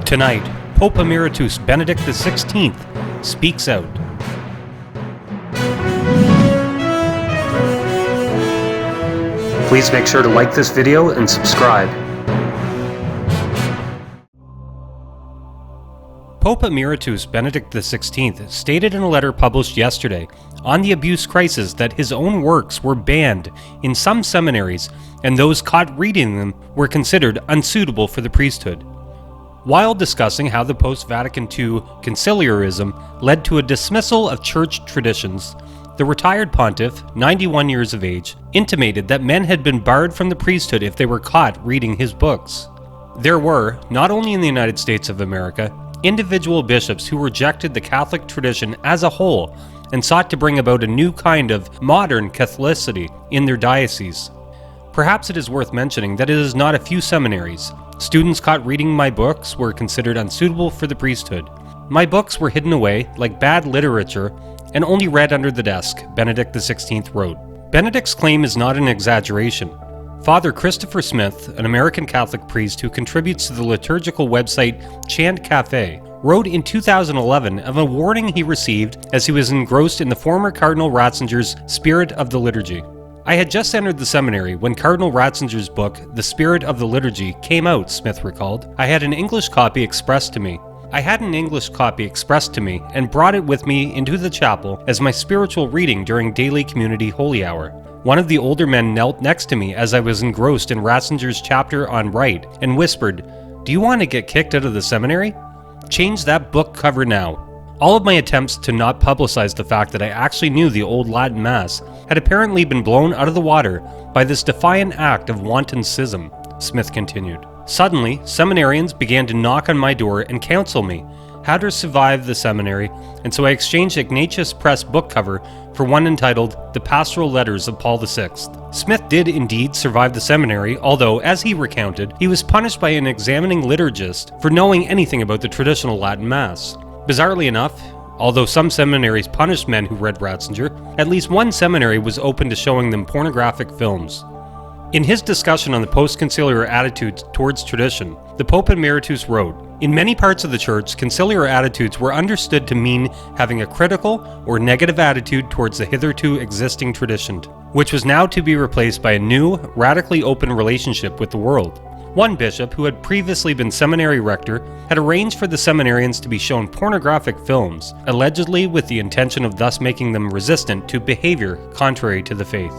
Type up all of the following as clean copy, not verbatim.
Tonight, Pope Emeritus Benedict XVI speaks out. Please make sure to like this video and subscribe. Pope Emeritus Benedict XVI stated in a letter published yesterday on the abuse crisis that his own works were banned in some seminaries and those caught reading them were considered unsuitable for the priesthood. While discussing how the post-Vatican II conciliarism led to a dismissal of church traditions, the retired pontiff, 91 years of age, intimated that men had been barred from the priesthood if they were caught reading his books. There were, not only in the United States of America, individual bishops who rejected the Catholic tradition as a whole and sought to bring about a new kind of modern Catholicity in their dioceses. Perhaps it is worth mentioning that it is not a few seminaries. Students caught reading my books were considered unsuitable for the priesthood. My books were hidden away like bad literature and only read under the desk, Benedict XVI wrote. Benedict's claim is not an exaggeration. Father Christopher Smith, an American Catholic priest who contributes to the liturgical website Chant Cafe, wrote in 2011 of a warning he received as he was engrossed in the former Cardinal Ratzinger's Spirit of the Liturgy. I had just entered the seminary when Cardinal Ratzinger's book, The Spirit of the Liturgy, came out, Smith recalled. I had an English copy expressed to me and brought it with me into the chapel as my spiritual reading during daily community holy hour. One of the older men knelt next to me as I was engrossed in Ratzinger's chapter on Rite and whispered, "Do you want to get kicked out of the seminary? Change that book cover now." All of my attempts to not publicize the fact that I actually knew the old Latin Mass had apparently been blown out of the water by this defiant act of wanton schism, Smith continued. Suddenly, seminarians began to knock on my door and counsel me how to survive the seminary, and so I exchanged Ignatius Press book cover for one entitled The Pastoral Letters of Paul VI. Smith did indeed survive the seminary, although, as he recounted, he was punished by an examining liturgist for knowing anything about the traditional Latin Mass. Bizarrely enough, although some seminaries punished men who read Ratzinger, at least one seminary was open to showing them pornographic films. In his discussion on the post-conciliar attitudes towards tradition, the Pope Emeritus wrote, "In many parts of the Church, conciliar attitudes were understood to mean having a critical or negative attitude towards the hitherto existing tradition, which was now to be replaced by a new, radically open relationship with the world." One bishop, who had previously been seminary rector, had arranged for the seminarians to be shown pornographic films, allegedly with the intention of thus making them resistant to behavior contrary to the faith.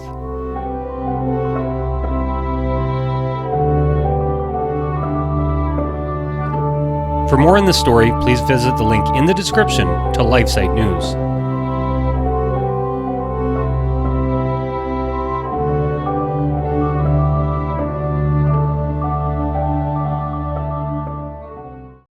For more on this story, please visit the link in the description to LifeSite News.